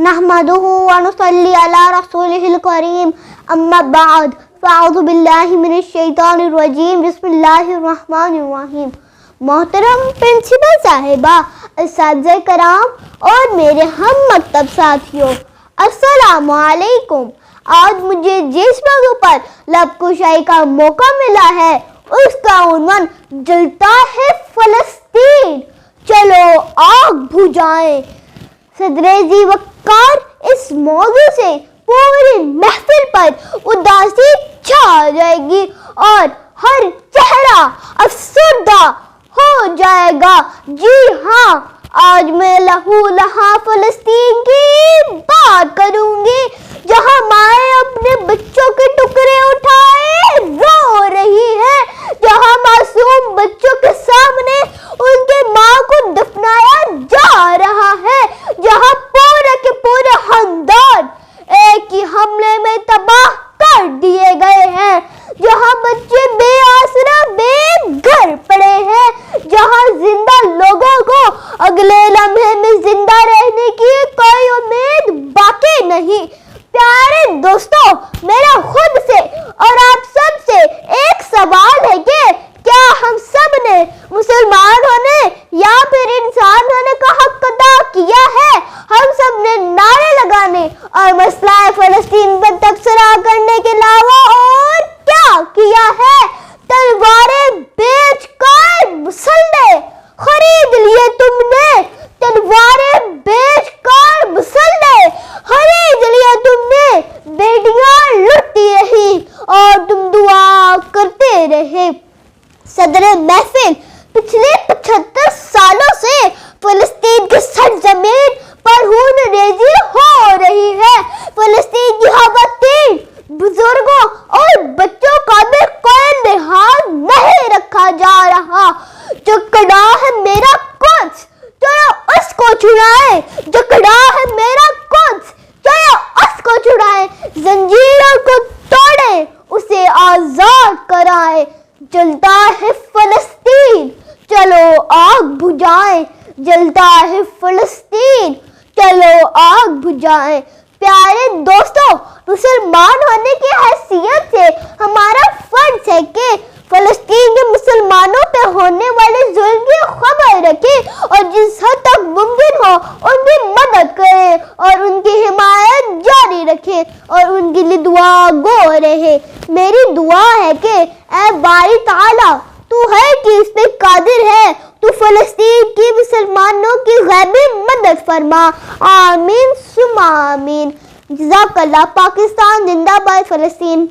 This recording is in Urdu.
نحمدہ ونصلی علی رسولہ الکریم اما بعد فاعوذ باللہ من الشیطان الرجیم بسم اللہ الرحمن الرحیم۔ محترم پرنسپل صاحبہ، اساتذہ کرام اور میرے ہم مکتب ساتھیوں، السلام علیکم۔ آج مجھے جس موضوع پر لب کشائی کا موقع ملا ہے اس کا عنوان جلتا ہے فلسطین، چلو آگ بجھائیں۔ صدر ذی وقار اس موضوع سے پوری محفل پر اداسی چھا جائے گی اور ہر چہرہ افسردہ ہو جائے گا۔ جی ہاں، آج میں لہو لہا فلسطین کی بات کروں گی، جہاں مائیں اپنے بچوں کے ٹکڑے اٹھائے رو رہی ہے، جہاں معصوم بچوں کے سامنے ان کے ماں کو دفنایا جا رہا ہے، جہاں پورے کے پورے خاندان ایک ہی حملے میں تباہ کر دیے گئے ہیں، جہاں بچے بے آسرا بے گھر پڑے ہیں، جہاں زندہ لوگوں کو اگلے لمحے میں زندہ رہنے کی کوئی امید باقی نہیں۔ پیارے دوستو، میرا خود سے اور آپ سب سے ایک سوال ہے کہ کیا ہم سب نے مسلمان ہونے یا پھر انسان ہونے کا حق ادا کیا ہے؟ ہم سب نے نعرے لگانے اور مسئلہ فلسطین پر تبصرہ کرنے کے علاوہ اور کیا کیا ہے؟ تلواریں بیچ کر مسلح خرید لیے تم نے، تلواریں بیچ کر مسلح خرید لیے تم نے، بیٹیاں لٹتی رہی اور تم دعا کرتے رہے۔ صدر محفل، پچھلے 75 سالوں سے فلسطین کی سرزمین پر خون ریزی ہو رہی ہے۔ فلسطین کی خواتین، بزرگوں اور بچوں کا بھی کوئی لحاظ نہیں رکھا جا رہا۔ جو کڑا ہے میرا قدس، چلو اس کو چھڑائیں، جو کڑا ہے میرا قدس، چلو اس کو چھڑائیں، زنجیروں کو توڑیں، اسے آزاد کرائیں۔ جلتا ہے فلسطین، چلو آگ بجھائیں، جلتا ہے فلسطین، چلو آگ بجھائیں۔ پیارے دوستو، مسلمان ہونے کی حیثیت سے ہمارا فرض ہے کہ فلسطین کے مسلمانوں پہ ہونے والے ظلم کی خبر رکھیں اور جس حد تک ممکن ہو ان کی مدد کریں اور ان کی حمایت جاری رکھیں اور ان کے لیے دعا گو رہے۔ میری دعا ہے کہ اے باری تعالیٰ، تو ہے کہ اس پہ قادر ہے، تو فلسطین کی مسلمانوں کی غیبی مدد فرما، آمین ثم آمین۔ جزاک اللہ۔ پاکستان زندہ باد، فلسطین